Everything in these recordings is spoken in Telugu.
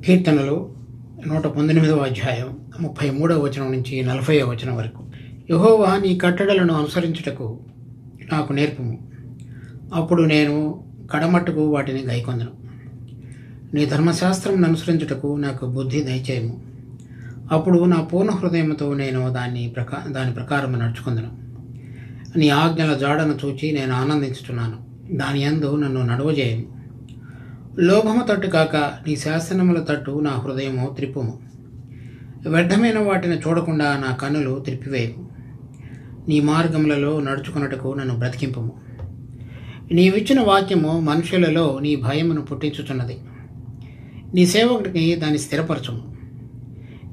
కీర్తనలు 119వ అధ్యాయం 33వ వచనం నుంచి 40వ వచనం వరకు. యెహోవా నీ కట్టడలను అనుసరించుటకు నాకు నేర్పుము, అప్పుడు నేను కడమట్టుకు వాటిని గైకొందును. నీ ధర్మశాస్త్రం అనుసరించుటకు నాకు బుద్ధి దయచేయము, అప్పుడు నా పూర్ణ హృదయంతో నేను దాని ప్రకారం నడుచుకుందును. నీ ఆజ్ఞల జాడను చూచి నేను ఆనందించుతున్నాను, దాని యందు నన్ను నడవజేయము. లోభము తట్టు కాక నీ శాసనముల తట్టు నా హృదయము త్రిప్పుము. వ్యర్థమైన వాటిని చూడకుండా నా కన్నులు త్రిప్పివేయము. నీ మార్గములలో నడుచుకున్నటకు నన్ను బ్రతికింపుము. నీవిచ్చిన వాక్యము మనుషులలో నీ భయమును పుట్టించుచున్నది. నీ సేవకుడికి దాన్ని స్థిరపరచుము.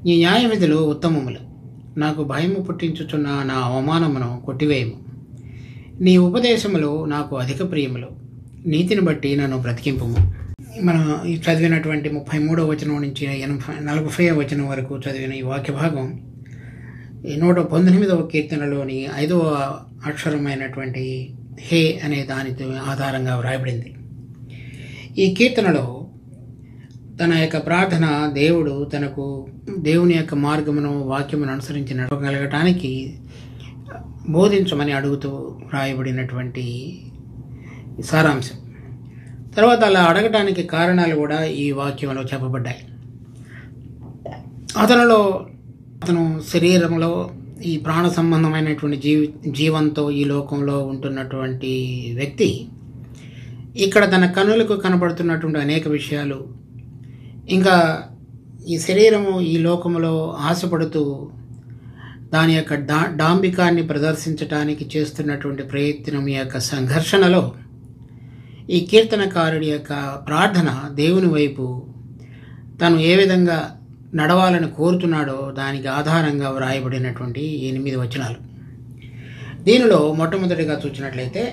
నీ న్యాయ విధులు ఉత్తమములు, నాకు భయము పుట్టించుచున్న నా అవమానమును కొట్టివేయము. నీ ఉపదేశములు నాకు అధిక ప్రియములు, నీతిని బట్టి నన్ను బ్రతికింపుము. మనం ఈ చదివినటువంటి 33వ వచనం నుంచి 40వ వచనం వరకు చదివిన ఈ వాక్య భాగం 119వ కీర్తనలోని 5వ అక్షరమైనటువంటి హే అనే దానితో ఆధారంగా వ్రాయబడింది. ఈ కీర్తనలో తన యొక్క ప్రార్థన దేవుని యొక్క మార్గమును వాక్యమును అనుసరించి నడవగలగటానికి బోధించమని అడుగుతూ వ్రాయబడినటువంటి సారాంశం. తర్వాత అలా అడగటానికి కారణాలు కూడా ఈ వాక్యంలో చెప్పబడ్డాయి. అతను శరీరంలో ఈ ప్రాణ సంబంధమైనటువంటి జీవంతో ఈ లోకంలో ఉంటున్నటువంటి వ్యక్తి ఇక్కడ తన కన్నులకు కనబడుతున్నటువంటి అనేక విషయాలు, ఇంకా ఈ శరీరము ఈ లోకంలో ఆశపడుతూ దాని యొక్క డాంబికాన్ని ప్రదర్శించడానికి చేస్తున్నటువంటి ప్రయత్నం యొక్క సంఘర్షణలో ఈ కీర్తనకారుడి యొక్క ప్రార్థన దేవుని వైపు తను ఏ విధంగా నడవాలని కోరుతున్నాడో దానికి ఆధారంగా వ్రాయబడినటువంటి 8 వచనాలు. దీనిలో మొట్టమొదటిగా చూసినట్లయితే,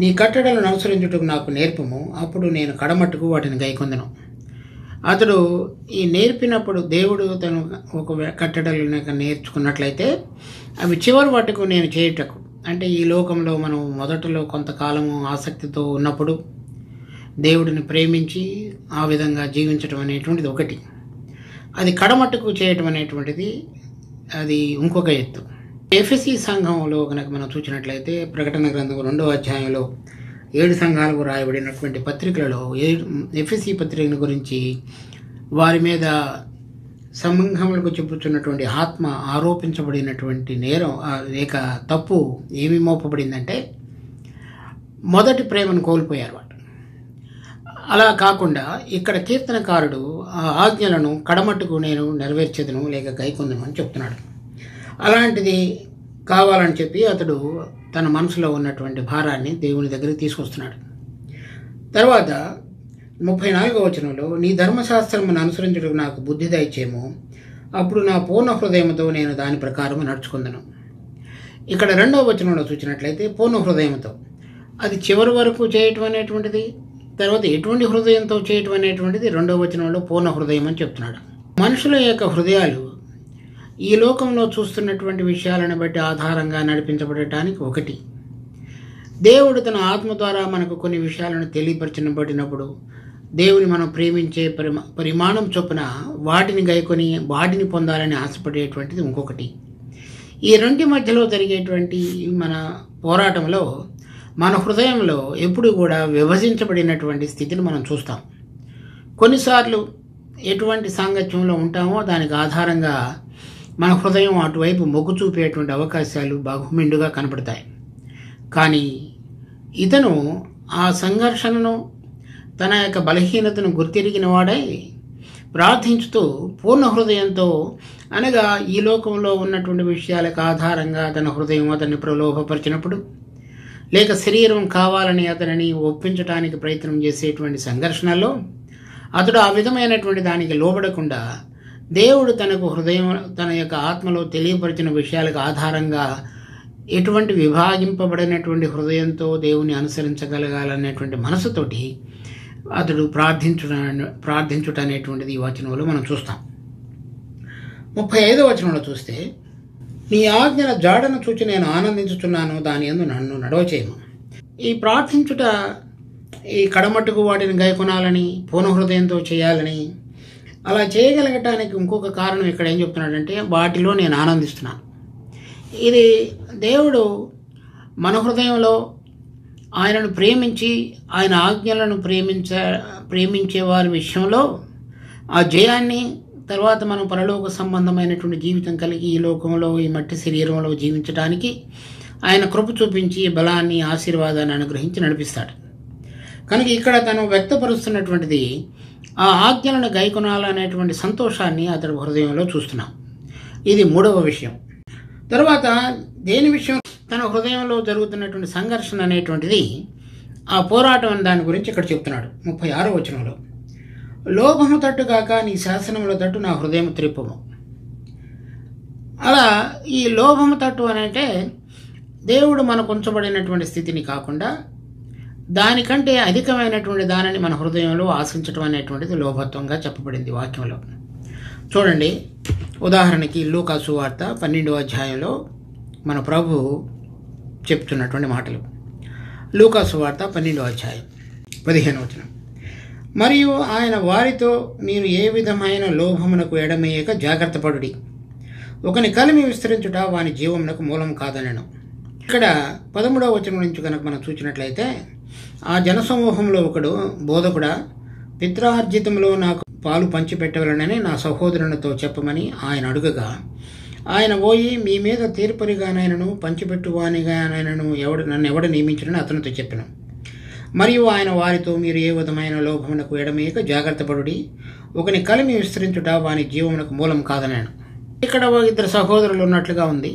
నీ కట్టడలను అనుసరించుటకు నాకు నేర్పుము, అప్పుడు నేను కడమట్టుకు వాటిని గైకొందును. అతడు ఈ నేర్పినప్పుడు దేవుడు తను ఒక కట్టడలను నేర్చుకున్నట్లయితే అవి చివరి వాటికు నేను చేయుటకు, అంటే ఈ లోకంలో మనం మొదటలో కొంతకాలము ఆసక్తితో ఉన్నప్పుడు దేవుడిని ప్రేమించి ఆ విధంగా జీవించడం అనేటువంటిది ఒకటి, అది కడమట్టుకు చేయటం అనేటువంటిది అది ఇంకొక ఎత్తు. ఎఫెసీ సంఘంలో కనుక మనం చూసినట్లయితే ప్రకటన గ్రంథం 2వ అధ్యాయంలో 7 సంఘాలకు రాయబడినటువంటి పత్రికలలో ఎఫెసీ పత్రికల గురించి వారి మీద సంఘములకు చెప్పుచున్నటువంటి ఆత్మ ఆరోపించబడినటువంటి నేరం లేక తప్పు ఏమి మోపబడిందంటే మొదటి ప్రేమను కోల్పోయారు వాడు. అలా కాకుండా ఇక్కడ కీర్తనకారుడు ఆ ఆజ్ఞలను కడమట్టుకు నేను నెరవేర్చేదను లేక గైకొందును అని చెప్తున్నాడు. అలాంటిది కావాలని చెప్పి అతడు తన మనసులో ఉన్నటువంటి భారాన్ని దేవుని దగ్గరికి తీసుకొస్తున్నాడు. తర్వాత 34వ వచనంలో, నీ ధర్మశాస్త్రమును అనుసరించుటకు నాకు బుద్ధి దయచేయము, అప్పుడు నా పూర్ణ హృదయంతో నేను దాని ప్రకారం నడుచుకుందును. ఇక్కడ 2వ వచనంలో చూసినట్లయితే పూర్ణ హృదయంతో, అది చివరి వరకు చేయటం అనేటువంటిది, తర్వాత ఎటువంటి హృదయంతో చేయటం అనేటువంటిది 2వ వచనంలో పూర్ణ హృదయం అని చెప్తున్నాడు. మనుషుల యొక్క హృదయాలు ఈ లోకంలో చూస్తున్నటువంటి విషయాలను బట్టి ఆధారంగా నడిపించబడటానికి ఒకటి, దేవుడు తన ఆత్మ ద్వారా మనకు కొన్ని విషయాలను తెలియపరచబడినప్పుడు దేవుని మనం ప్రేమించే పరిమాణం చొప్పున వాటిని గైకొని వాటిని పొందాలని ఆశపడేటువంటిది ఇంకొకటి. ఈ రెంటి మధ్యలో జరిగేటువంటి మన పోరాటంలో మన హృదయంలో ఎప్పుడు కూడా విభజించబడినటువంటి స్థితిని మనం చూస్తాం. కొన్నిసార్లు ఎటువంటి సాంగత్యంలో ఉంటామో దానికి ఆధారంగా మన హృదయం అటువైపు మొగ్గు చూపేటువంటి అవకాశాలు బహుమెండుగా కనపడతాయి. కానీ ఇతను ఆ సంఘర్షణను తన యొక్క బలహీనతను గుర్తిరిగిన వాడై ప్రార్థించుతూ పూర్ణ హృదయంతో, అనగా ఈ లోకంలో ఉన్నటువంటి విషయాలకు ఆధారంగా తన హృదయం అతన్ని ప్రలోభపరిచినప్పుడు, లేక శరీరం కావాలని అతనిని ఒప్పించడానికి ప్రయత్నం చేసేటువంటి సంఘర్షణలో అతడు ఆ విధమైనటువంటి దానికి లోబడకుండా దేవుడు తనకు హృదయం తన యొక్క ఆత్మలో తెలియపరిచిన విషయాలకు ఆధారంగా ఎటువంటి విభాగింపబడినటువంటి హృదయంతో దేవుని అనుసరించగలగాలనేటువంటి మనసుతోటి అతడు ప్రార్థించుట అనేటువంటిది ఈ వచనంలో మనం చూస్తాం. 35వ వచనంలో చూస్తే, నీ ఆజ్ఞల జాడను చూచి నేను ఆనందించుతున్నాను, దాని యందు నన్ను నడవచేయము. ఈ ప్రార్థించుట ఈ కడమట్టుకు వాటిని గైకొనాలని, పూర్ణ హృదయంతో చేయాలని, అలా చేయగలగటానికి ఇంకొక కారణం ఇక్కడ ఏం చెప్తున్నాడంటే, వాటిలో నేను ఆనందిస్తున్నాను. ఇది దేవుడు మన హృదయంలో ఆయనను ప్రేమించి ఆయన ఆజ్ఞలను ప్రేమించే వారి విషయంలో ఆ జయాన్ని, తర్వాత మనం పరలోక సంబంధమైనటువంటి జీవితం కలిగి ఈ లోకంలో ఈ మట్టి శరీరంలో జీవించడానికి ఆయన కృప చూపించి బలాన్ని, ఆశీర్వాదాన్ని అనుగ్రహించి నడిపిస్తాడు. కనుక ఇక్కడ తను వ్యక్తపరుస్తున్నటువంటిది ఆ ఆజ్ఞలను గైకొనాలనేటువంటి సంతోషాన్ని అతడి హృదయంలో చూస్తున్నాం. ఇది మూడవ విషయం. తర్వాత దేని విషయం, తన హృదయంలో జరుగుతున్నటువంటి సంఘర్షణ అనేటువంటిది, ఆ పోరాటం అనే దాని గురించి ఇక్కడ చెప్తున్నాడు 36వ వచనంలో. లోభము తట్టుగాక నీ శాసనముల తట్టు నా హృదయం త్రిప్పుము. అలా ఈ లోభము తట్టు అనంటే దేవుడు మనకు ఉంచబడినటువంటి స్థితిని కాకుండా దానికంటే అధికమైనటువంటి దానిని మన హృదయంలో ఆశించడం అనేటువంటిది లోభత్వంగా చెప్పబడింది వాక్యంలో. చూడండి, ఉదాహరణకి లూకా సువార్త 12వ అధ్యాయంలో మన ప్రభు చెప్తున్నటువంటి మాటలు. లూకా సువార్త 12వ అధ్యాయం 15వ వచనం. మరియు ఆయన వారితో, మీరు ఏ విధమైన లోభమునకు ఎడమేయక జాగ్రత్త పడుడి. ఒకని కలిమి విస్తరించుట వాని జీవమునకు మూలం కాదనెను. ఇక్కడ 13వ వచనం నుంచి కనుక మనం చూసినట్లయితే, ఆ జనసమూహంలో ఒకడు, బోధకుడా, పిత్రార్జితంలో నాకు పాలు పంచిపెట్టవలనని నా సహోదరునితో చెప్పమని ఆయన అడుగగా, ఆయన పోయి, మీ మీద తీర్పరిగానైనను పంచిపెట్టువానిగానైనను నన్ను ఎవడు నియమించడని అతనితో చెప్పాను. మరియు ఆయన వారితో, మీరు ఏ విధమైన లోభమునకు ఎడమేయక జాగ్రత్త పడుడి. ఒకని కలిమి విస్తరించుట వాని జీవమునకు మూలం కాదనాను. ఇక్కడ ఇద్దరు సహోదరులు ఉన్నట్లుగా ఉంది.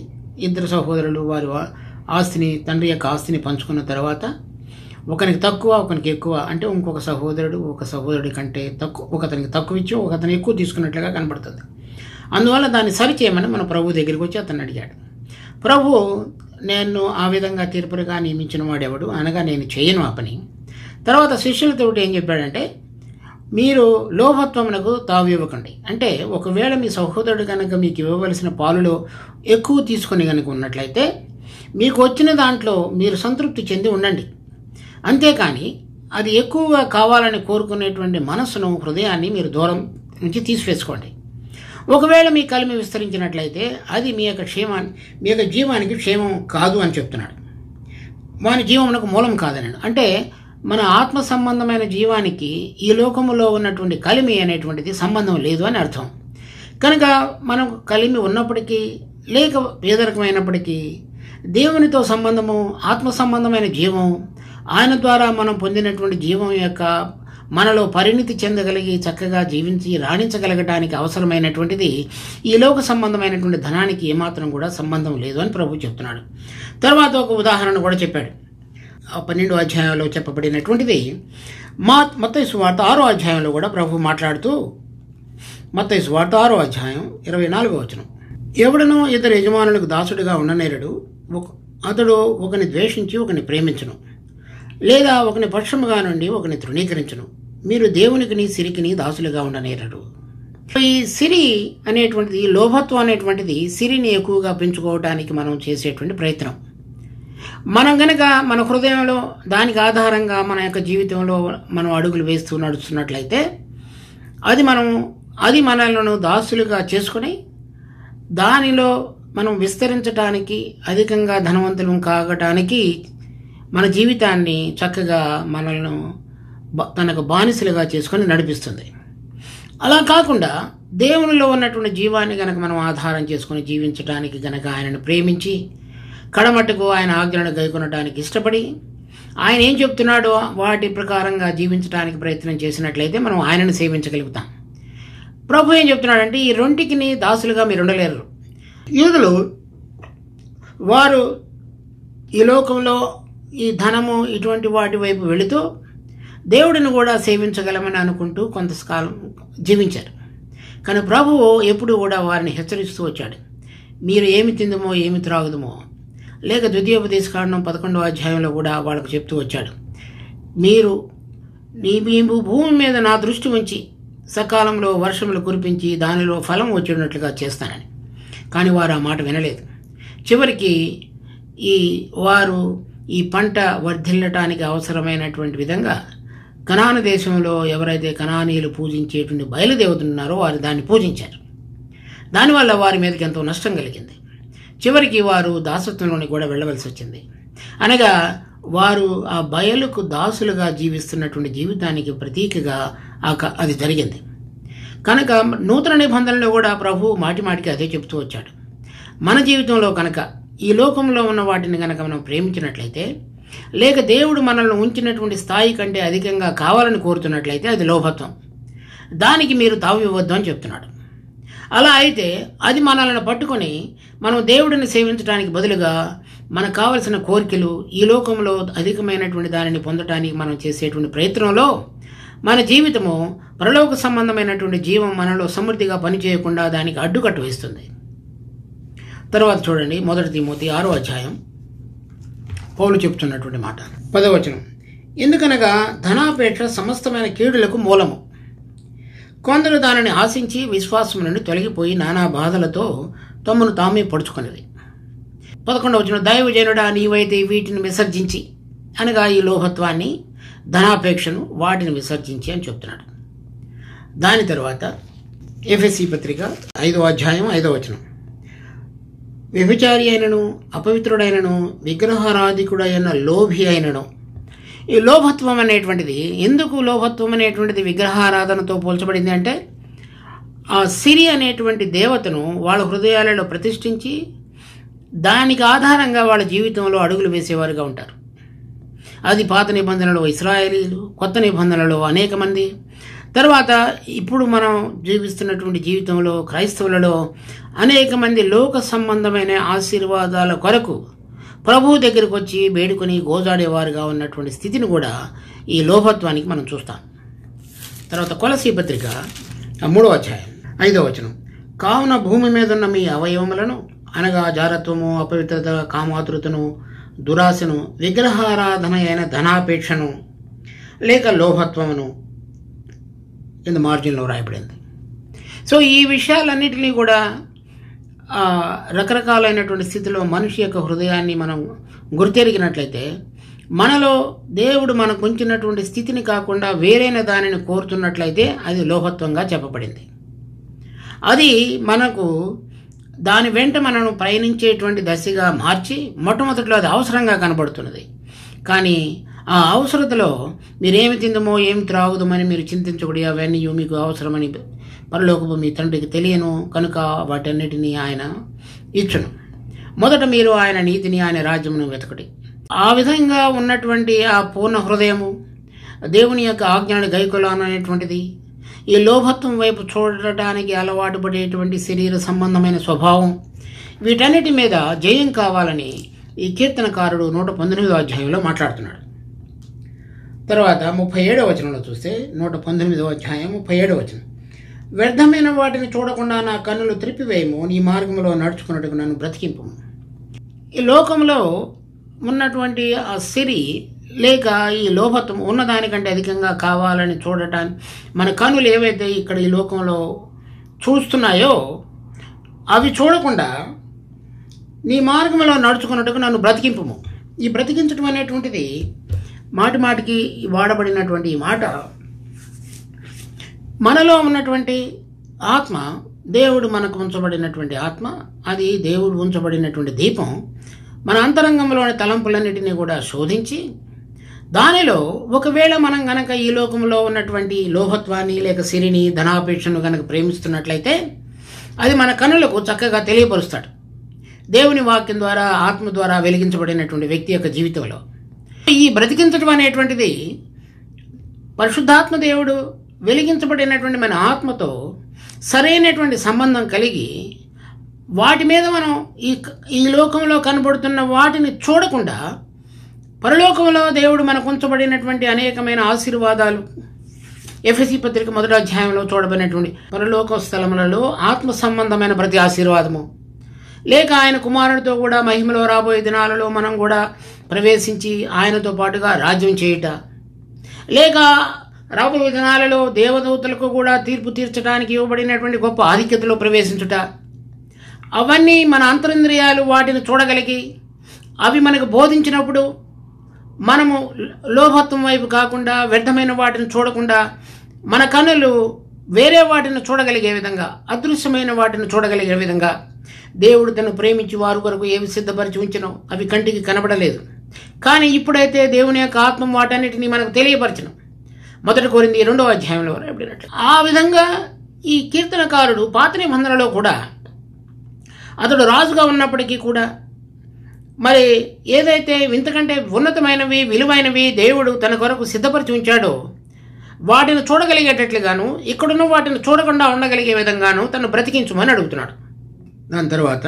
ఇద్దరు సహోదరులు వారి ఆస్తిని, తండ్రి యొక్క ఆస్తిని పంచుకున్న తర్వాత ఒకనికి తక్కువ, ఒకనికి ఎక్కువ, అంటే ఇంకొక సహోదరుడు ఒక సహోదరుడి కంటే తక్కువ, ఒకతనికి తక్కువ ఇచ్చి ఒకతను ఎక్కువ తీసుకున్నట్లుగా కనబడుతుంది. అందువల్ల దాన్ని సరిచేయమని మన ప్రభు దగ్గరికి వచ్చి అతను అడిగాడు. ప్రభు, నేను ఆ విధంగా తీర్పుగా నియమించిన వాడెవడు, అనగా నేను చేయను ఆ పని. తర్వాత శిష్యులతో ఏం చెప్పాడంటే, మీరు లోభత్వమునకు తావు ఇవ్వకండి. అంటే ఒకవేళ మీ సహోదరుడు కనుక మీకు ఇవ్వవలసిన పాలులో ఎక్కువ తీసుకొని కనుక ఉన్నట్లయితే మీకు వచ్చిన దాంట్లో మీరు సంతృప్తి చెంది ఉండండి. అంతేకాని అది ఎక్కువగా కావాలని కోరుకునేటువంటి మనస్సును, హృదయాన్ని మీరు దూరం నుంచి తీసివేసుకోండి. ఒకవేళ మీ కలిమి విస్తరించినట్లయితే అది మీ యొక్క జీవానికి క్షేమం కాదు అని చెప్తున్నాడు. వాని జీవమునకు మూలం కాదని, అంటే మన ఆత్మ సంబంధమైన జీవానికి ఈ లోకములో ఉన్నటువంటి కలిమి అనేటువంటిది సంబంధం లేదు అని అర్థం. కనుక మనకు కలిమి ఉన్నప్పటికీ లేక పేదరికమైనప్పటికీ దేవునితో సంబంధము, ఆత్మ సంబంధమైన జీవం, ఆయన ద్వారా మనం పొందినటువంటి జీవం యొక్క మనలో పరిణితి చెందగలిగి చక్కగా జీవించి రాణించగలగటానికి అవసరమైనటువంటిది ఈ లోక సంబంధమైనటువంటి ధనానికి ఏమాత్రం కూడా సంబంధం లేదు అని ప్రభు చెప్తున్నాడు. తర్వాత ఒక ఉదాహరణ కూడా చెప్పాడు. 12వ అధ్యాయంలో చెప్పబడినటువంటిది మత్తయి సువార్త 6వ అధ్యాయంలో కూడా ప్రభు మాట్లాడుతూ, మత్తయి సువార్త 6వ అధ్యాయం 24వ వచనం. ఎవడనో ఇద్దరు యజమానులకు దాసుడిగా ఉండనేరడు. అతడు ఒకని ద్వేషించి ఒకని ప్రేమించును, లేదా ఒకని పక్షముగా నుండి ఒకని తృణీకరించును. మీరు దేవునికిని సిరికిని దాసులుగా ఉండనేరడు. ఈ సిరి అనేటువంటిది, లోభత్వం అనేటువంటిది సిరిని ఎక్కువగా పెంచుకోవడానికి మనం చేసేటువంటి ప్రయత్నం. మనం గనక మన హృదయంలో దానికి ఆధారంగా మన యొక్క జీవితంలో మనం అడుగులు వేస్తూ నడుస్తున్నట్లయితే అది మనలను దాసులుగా చేసుకుని దానిలో మనం విస్తరించడానికి, అధికంగా ధనవంతులం కాగటానికి మన జీవితాన్ని చక్కగా మనల్ని తనకు బానిసలుగా చేసుకొని నడిపిస్తుంది. అలా కాకుండా దేవునిలో ఉన్నటువంటి జీవాన్ని గనక మనం ఆధారం చేసుకొని జీవించడానికి గనక ఆయనను ప్రేమించి కడమట్టుకు ఆయన ఆజ్ఞలను గైకొనడానికి ఇష్టపడి ఆయన ఏం చెప్తున్నాడో వాటి ప్రకారంగా జీవించడానికి ప్రయత్నం చేసినట్లయితే మనం ఆయనను సేవించగలుగుతాం. ప్రభు ఏం చెప్తున్నాడంటే, ఈ రెంటికి దాసులుగా మీరు ఉండలేరు. యూదులు వారు ఈ లోకంలో ఈ ధనము ఇటువంటి వాటి వైపు వెళుతూ దేవుడిని కూడా సేవించగలమని అనుకుంటూ కొంతకాలం జీవించారు. కానీ ప్రభువు ఎప్పుడు కూడా వారిని హెచ్చరిస్తూ వచ్చాడు. మీరు ఏమి తిందుమో ఏమి త్రాగుదుమో, లేక ద్వితీయోపదేశకాండం 11వ అధ్యాయంలో కూడా వాళ్ళకు చెప్తూ వచ్చాడు, మీరు భూమి మీద నా దృష్టి ఉంచి సకాలంలో వర్షములు కురిపించి దానిలో ఫలం వచ్చేటట్లుగా చేస్తానని. కానీ వారు ఆ మాట వినలేదు. చివరికి వారు ఈ పంట వర్ధిల్లటానికి అవసరమైనటువంటి విధంగా కనాను దేశంలో ఎవరైతే కనానీయులు పూజించేటువంటి బయలుదేవతలు ఉన్నారో వారు దాన్ని పూజించారు. దానివల్ల వారి మీదకి ఎంతో నష్టం కలిగింది. చివరికి వారు దాసత్వంలోని కూడా వెళ్ళవలసి వచ్చింది. అనగా వారు ఆ బయలుకు దాసులుగా జీవిస్తున్నటువంటి జీవితానికి ప్రతీకగా అది జరిగింది. కనుక నూతన నిబంధనలో కూడా ప్రభు మాటిమాటికి అదే చెప్తూ వచ్చాడు. మన జీవితంలో కనుక ఈ లోకంలో ఉన్న వాటిని కనుక మనం ప్రేమించినట్లయితే, లేక దేవుడు మనల్ని ఉంచినటువంటి స్థాయి కంటే అధికంగా కావాలని కోరుతున్నట్లయితే అది లోభత్వం. దానికి మీరు తావు ఇవ్వద్దు అని చెప్తున్నాడు. అలా అయితే అది మనల్ని పట్టుకొని మనం దేవుడిని సేవించడానికి బదులుగా మనకు కావలసిన కోరికలు, ఈ లోకంలో అధికమైనటువంటి దానిని పొందడానికి మనం చేసేటువంటి ప్రయత్నంలో మన జీవితము పరలోక సంబంధమైనటువంటి జీవం మనలో సమృద్ధిగా పనిచేయకుండా దానికి అడ్డుకట్ట వేస్తుంది. తర్వాత చూడండి, 1 తిమోతి 6వ అధ్యాయం పౌలు చెప్తున్నటువంటి మాట 10వ వచనం. ఎందుకనగా ధనాపేక్ష సమస్తమైన కీడులకు మూలము. కొందరు దానిని ఆశించి విశ్వాసం నుండి తొలగిపోయి నానా బాధలతో తమను తామే పడుచుకునేది. 11వ వచనం. దైవజనుడా, నీవైతే వీటిని విసర్జించి, అనగా ఈ లోహత్వాన్ని, ధనాపేక్షను, వాటిని విసర్జించి అని చెప్తున్నాడు. దాని తర్వాత ఎఫెసీ పత్రిక 5వ అధ్యాయం 5వ వచనం. వ్యభిచారి అయినను, అపవిత్రుడైనను, విగ్రహారాధికుడైన లోభి అయినను. ఈ లోభత్వం అనేటువంటిది, ఎందుకు లోభత్వం అనేటువంటిది విగ్రహారాధనతో పోల్చబడింది అంటే, ఆ సిరి అనేటువంటి దేవతను వాళ్ళ హృదయాలలో ప్రతిష్ఠించి దానికి ఆధారంగా వాళ్ళ జీవితంలో అడుగులు వేసేవారుగా ఉంటారు. అది పాత నిబంధనలో ఇశ్రాయేలీలు, కొత్త నిబంధనలో అనేక మంది, తర్వాత ఇప్పుడు మనం జీవిస్తున్నటువంటి జీవితంలో క్రైస్తవులలో అనేక మంది లోక సంబంధమైన ఆశీర్వాదాల కొరకు ప్రభువు దగ్గరకు వచ్చి వేడుకొని గోజాడేవారుగా ఉన్నటువంటి స్థితిని కూడా ఈ లోభత్వానికి మనం చూస్తాం. తర్వాత కొలసీ పత్రిక 3వ అధ్యాయం 5వ వచనం. కావున భూమి మీద ఉన్న మీ అవయవములను, అనగా జారత్వము, అపవిత్రత, కామాతురతను, దురాశను, విగ్రహారాధన అయిన ధనాపేక్షను లేక లోభత్వమును కింద మార్జిన్లో రాయబడింది. సో ఈ విషయాలన్నిటినీ కూడా రకరకాలైనటువంటి స్థితిలో మనిషి యొక్క హృదయాన్ని మనం గుర్తెరిగినట్లయితే, మనలో దేవుడు మనకు ఉంచినటువంటి స్థితిని కాకుండా వేరైన దానిని కోరుతున్నట్లయితే అది లోభత్వంగా చెప్పబడింది. అది మనకు దాని వెంట మనను పయనించేటువంటి దశగా మార్చి మొట్టమొదటిలో అది అవసరంగా కనబడుతున్నది. కానీ ఆ అవసరతలో మీరేమి తిందమో ఏమి త్రాగుదమని మీరు చింతించకూడదు, అవన్నీ మీకు అవసరమని పరలోకపు మీ తండ్రికి తెలియను, కనుక వాటన్నిటినీ ఆయన ఇచ్చును. మొదట మీరు ఆయన నీతిని, ఆయన రాజ్యమును వెతకటి. ఆ విధంగా ఉన్నటువంటి ఆ పూర్ణ హృదయము, దేవుని యొక్క ఆజ్ఞాన్ని గైకొలాననేటువంటిది, ఈ లోభత్వం వైపు చూడటానికి అలవాటు పడేటువంటి శరీర సంబంధమైన స్వభావం, వీటన్నిటి మీద జయం కావాలని ఈ కీర్తనకారుడు 119వ అధ్యాయంలో మాట్లాడుతున్నాడు. తర్వాత 37వ వచనంలో చూస్తే 119వ అధ్యాయం 37వ వచనం. వ్యర్థమైన వాటిని చూడకుండా నా కన్నులు త్రిప్పివేయము, నీ మార్గంలో నడుచుకున్నట్టుకు నన్ను బ్రతికింపు. ఈ లోకంలో ఉన్నటువంటి ఆ సిరి లేక ఈ లోభత్వం ఉన్నదానికంటే అధికంగా కావాలని చూడటానికి మన కన్నులు ఏవైతే ఇక్కడ ఈ లోకంలో చూస్తున్నాయో అవి చూడకుండా నీ మార్గంలో నడుచుకున్నట్టుకు నన్ను బ్రతికింపుము. ఈ బ్రతికించడం అనేటువంటిది మాటి మాటికి వాడబడినటువంటి ఈ మాట మనలో ఉన్నటువంటి ఆత్మ, దేవుడు మనకు ఉంచబడినటువంటి ఆత్మ, అది దేవుడు ఉంచబడినటువంటి దీపం మన అంతరంగంలోని తలంపులన్నిటినీ కూడా శోధించి దానిలో ఒకవేళ మనం గనక ఈ లోకంలో ఉన్నటువంటి లోభత్వాన్ని లేక సిరిని, ధనాపేక్షను గనక ప్రేమిస్తున్నట్లయితే అది మన కన్నులకు చక్కగా తెలియపరుస్తాడు. దేవుని వాక్యం ద్వారా, ఆత్మ ద్వారా వెలిగించబడినటువంటి వ్యక్తి యొక్క జీవితంలో ఈ బ్రతికించడం అనేటువంటిది పరిశుద్ధాత్మ దేవుడు వెలిగించబడినటువంటి మన ఆత్మతో సరైనటువంటి సంబంధం కలిగి వాటి మీద మనం ఈ లోకంలో కనబడుతున్న వాటిని చూడకుండా పరలోకంలో దేవుడు మనకు ఉంచబడినటువంటి అనేకమైన ఆశీర్వాదాలు, ఎఫెసీ పత్రిక 1వ అధ్యాయంలో చూడబడినటువంటి పరలోక స్థలములలో ఆత్మ సంబంధమైన ప్రతి ఆశీర్వాదము, లేక ఆయన కుమారుడితో కూడా మహిమలో రాబోయే దినాలలో మనం కూడా ప్రవేశించి ఆయనతో పాటుగా రాజ్యం చేయుట, లేక రాబోయే దినాలలో దేవదూతలకు కూడా తీర్పు తీర్చడానికి ఇవ్వబడినటువంటి గొప్ప ఆధిక్యతలో ప్రవేశించుట, అవన్నీ మన అంతరింద్రియాలు వాటిని చూడగలిగి అవి మనకు బోధించినప్పుడు మనము లోభత్వం వైపు కాకుండా, వ్యర్థమైన వాటిని చూడకుండా, మన కన్నులు వేరే వాటిని చూడగలిగే విధంగా, అదృశ్యమైన వాటిని చూడగలిగే విధంగా దేవుడు తను ప్రేమించి వారి కొరకు ఏవి సిద్ధపరిచి ఉంచినో అవి కంటికి కనబడలేదు. కానీ ఇప్పుడైతే దేవుని యొక్క ఆత్మ వాటన్నిటిని మనకు తెలియపరచను. 1 కొరింథీ 2వ అధ్యాయంలో రాయబడినట్లు. ఆ విధంగా ఈ కీర్తనకారుడు పాత నిబంధనలో కూడా అతడు రాజుగా ఉన్నప్పటికీ కూడా మరి ఏదైతే ఇంతకంటే ఉన్నతమైనవి, విలువైనవి దేవుడు తన కొరకు సిద్ధపరిచి ఉంచాడో వాటిని చూడగలిగేటట్లుగాను, ఇక్కడున్న వాటిని చూడకుండా ఉండగలిగే విధంగాను తను బ్రతికించమని అడుగుతున్నాడు. దాని తర్వాత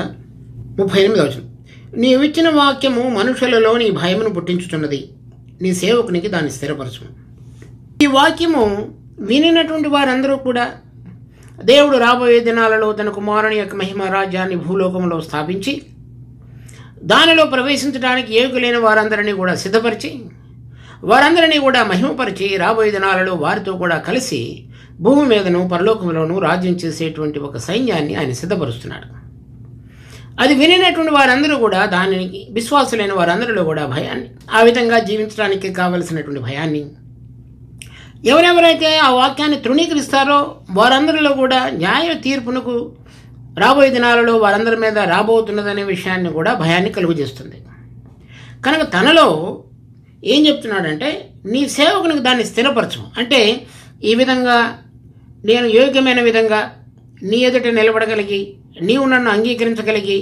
38వ వచనం, నీవిచ్చిన వాక్యము మనుషులలో నీ భయమును పుట్టించుచున్నది, నీ సేవకునికి దాన్ని స్థిరపరచుము. ఈ వాక్యము వినినటువంటి వారందరూ కూడా దేవుడు రాబోయే దినాలలో తన కుమారుని యొక్క మహిమ రాజ్యాన్ని భూలోకంలో స్థాపించి దానిలో ప్రవేశించడానికి యోగ్యులైన వారందరినీ కూడా సిద్ధపరిచి, వారందరినీ కూడా మహిమపరిచి రాబోయే దినాలలో వారితో కూడా కలిసి భూమి మీదను పరలోకంలోనూ రాజ్యం చేసేటువంటి ఒక సైన్యాన్ని ఆయన సిద్ధపరుస్తున్నాడు. అది వినినటువంటి వారందరూ కూడా, దానికి విశ్వాసులైన వారందరిలో కూడా భయాన్ని, ఆ విధంగా జీవించడానికి కావలసినటువంటి భయాన్ని, ఎవరెవరైతే ఆ వాక్యాన్ని తృణీకరిస్తారో వారందరిలో కూడా న్యాయ తీర్పునకు రాబోయే దినాలలో వారందరి మీద రాబోతున్నదనే విషయాన్ని కూడా భయాన్ని కలుగజేస్తుంది. కనుక తనలో ఏం చెప్తున్నాడంటే, నీ సేవకునికి దాన్ని స్థిరపరచు. అంటే ఈ విధంగా నేను యోగ్యమైన విధంగా నీ ఎదుట నిలబడగలిగి, నీవు నన్ను అంగీకరించగలిగి,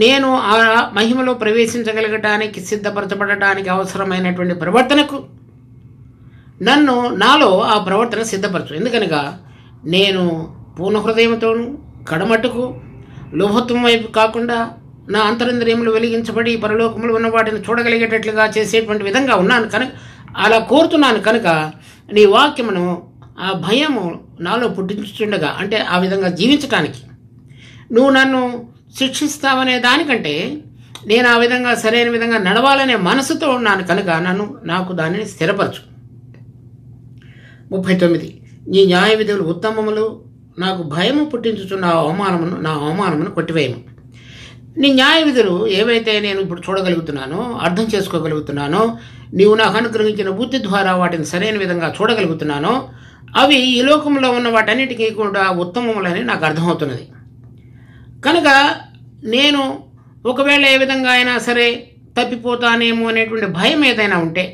నేను ఆ మహిమలో ప్రవేశించగలగటానికి సిద్ధపరచబడటానికి అవసరమైనటువంటి ప్రవర్తనకు నాలో ఆ ప్రవర్తన సిద్ధపరచు. ఎందుకనగా నేను పూర్ణ హృదయంతోనూ కడమట్టుకు లోభత్వం వైపు కాకుండా నా అంతరింద్రియములు వెలిగించబడి పరలోకములు ఉన్న వాటిని చూడగలిగేటట్లుగా చేసేటువంటి విధంగా ఉన్నాను కనుక, అలా కోరుతున్నాను కనుక నీ వాక్యమును ఆ భయము నాలో పుట్టించుండగా, అంటే ఆ విధంగా జీవించటానికి నువ్వు నన్ను శిక్షిస్తావనే దానికంటే నేను ఆ విధంగా సరైన విధంగా నడవాలనే మనసుతో ఉన్నాను కనుక నాకు దానిని స్థిరపరచు. 39, నీ న్యాయ విధులు ఉత్తమములు, నాకు భయము పుట్టించుచున్న నా అవమానమును కొట్టివేయము. నీ న్యాయ విధులు ఏవైతే నేను ఇప్పుడు చూడగలుగుతున్నానో, అర్థం చేసుకోగలుగుతున్నానో, నీవు నాకు అనుగ్రహించిన బుద్ధి ద్వారా వాటిని సరైన విధంగా చూడగలుగుతున్నానో, అవి ఈ లోకంలో ఉన్న వాటన్నిటికీ కూడా ఉత్తమములని నాకు అర్థమవుతున్నది. కనుక నేను ఒకవేళ ఏ విధంగా అయినా సరే తప్పిపోతానేమో అనేటువంటి భయం ఏదైనా ఉంటే,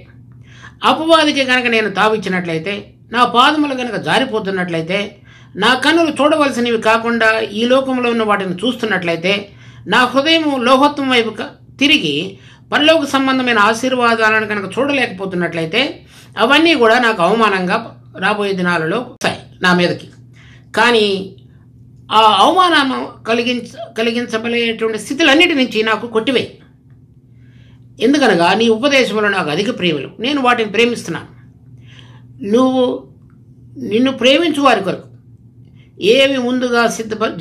అపవాదికి కనుక నేను తావిచ్చినట్లయితే, నా పాదములు కనుక జారిపోతున్నట్లయితే, నా కన్నులు చూడవలసినవి కాకుండా ఈ లోకంలో ఉన్న వాటిని చూస్తున్నట్లయితే, నా హృదయము లోహత్వం వైపు తిరిగి పరలోక సంబంధమైన ఆశీర్వాదాలను కనుక చూడలేకపోతున్నట్లయితే, అవన్నీ కూడా నాకు అవమానంగా రాబోయే దినాలలో వస్తాయి నా మీదకి. కానీ ఆ అవమానం కలిగించబడేటువంటి స్థితులన్నిటి నుంచి నాకు కొట్టివేయి. ఎందుకనగా నీ ఉపదేశములు నాకు అధిక ప్రేమలు, నేను వాటిని ప్రేమిస్తున్నాను. నిన్ను ప్రేమించు వారి కొరకు ఏవి ముందుగా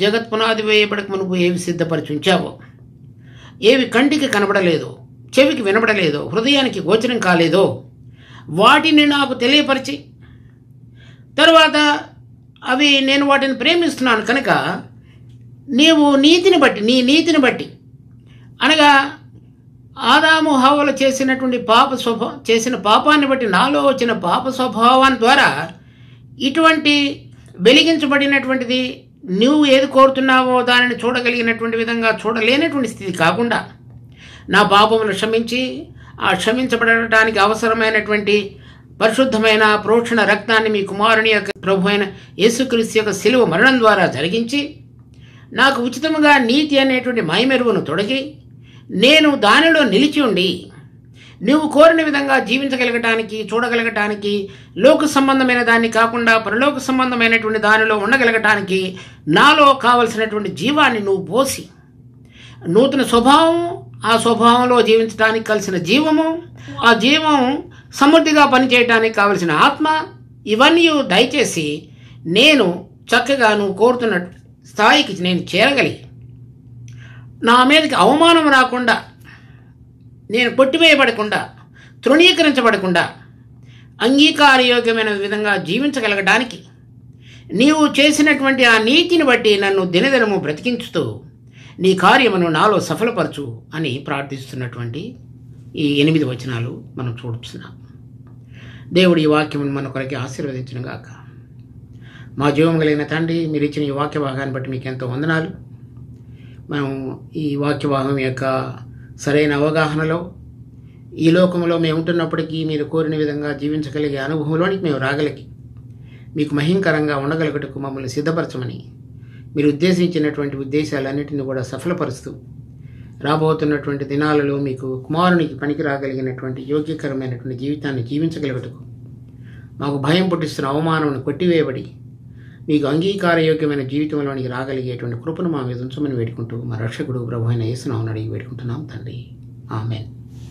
జగత్ పునాది వేయబడక మునుపు ఏవి సిద్ధపరిచి ఉంచావో, ఏవి కంటికి కనబడలేదో, చెవికి వినబడలేదో, హృదయానికి గోచరం కాలేదో వాటిని నాకు తెలియపరిచి, తర్వాత అవి నేను వాటిని ప్రేమిస్తున్నాను కనుక నీవు నీ నీతిని బట్టి అనగా ఆదాము హవ్వలు చేసిన పాపాన్ని బట్టి నాలో వచ్చిన పాప స్వభావాన్ని ద్వారా ఇటువంటి వెలిగించబడినటువంటిది నువ్వు ఏది కోరుతున్నావో దానిని చూడగలిగినటువంటి విధంగా చూడలేనటువంటి స్థితి కాకుండా, నా పాపమును క్షమించి ఆ క్షమించబడటానికి అవసరమైనటువంటి పరిశుద్ధమైన ప్రోక్షణ రక్తాన్ని మీ కుమారుని యొక్క ప్రభు అయిన యేసుక్రీస్తు యొక్క శిలువ మరణం ద్వారా జరిగించి నాకు ఉచితముగా నీతి అనేటువంటి మైమెరువును తొడిగి నేను దానిలో నిలిచి ఉండి నువ్వు కోరిన విధంగా జీవించగలగటానికి, చూడగలగటానికి, లోక సంబంధమైన దాన్ని కాకుండా పరలోక సంబంధమైనటువంటి దానిలో ఉండగలగటానికి నాలో కావలసినటువంటి జీవాన్ని నువ్వు పోసి, నూతన స్వభావం, ఆ స్వభావంలో జీవించడానికి కలిసిన జీవము, ఆ జీవం సమృద్ధిగా పనిచేయడానికి కావలసిన ఆత్మ, ఇవన్నీ దయచేసి నేను చక్కగా నువ్వు కోరుతున్న స్థాయికి నేను చేరగలిగి నా మీదకి అవమానం రాకుండా, నేను కొట్టివేయబడకుండా, తృణీకరించబడకుండా అంగీకారయోగ్యమైన విధంగా జీవించగలగడానికి నీవు చేసినటువంటి ఆ నీతిని బట్టి నన్ను దినదినము బ్రతికించుతూ నీ కార్యమును నాలో సఫలపరచు అని ప్రార్థిస్తున్నటువంటి ఈ 8 వచనాలు మనం చూస్తున్నాం. దేవుడు ఈ వాక్యమును మన కొరకి ఆశీర్వదించును గాక. మా జీవం కలిగిన తండ్రి, మీరు ఇచ్చిన ఈ వాక్య భాగాన్ని బట్టి మీకు ఎంతో వందనాలు. మనం ఈ వాక్య భాగం యొక్క సరైన అవగాహనలో ఈ లోకంలో మేము ఉంటున్నప్పటికీ మీరు కోరిన విధంగా జీవించగలిగే అనుభవంలోనికి మేము రాగలిగి మీకు మహింకరంగా ఉండగలుగుటకు మమ్మల్ని సిద్ధపరచమని, మీరు ఉద్దేశించినటువంటి ఉద్దేశాలన్నింటినీ కూడా సఫలపరుస్తూ రాబోతున్నటువంటి దినాలలో మీకు కుమారునికి పనికి రాగలిగినటువంటి యోగ్యకరమైనటువంటి జీవితాన్ని జీవించగలుగుటకు, మాకు భయం పుట్టిస్తున్న అవమానం కొట్టివేయబడి మీకు అంగీకారయోగ్యమైన జీవితంలోనికి రాగలిగేటువంటి కృపను మా మీద ఉంచమని వేడుకుంటూ మా రక్షకుడు ప్రభు అయిన యేసు నామమున అడిగి వేడుకుంటున్నాం తండ్రి. ఆమేన్.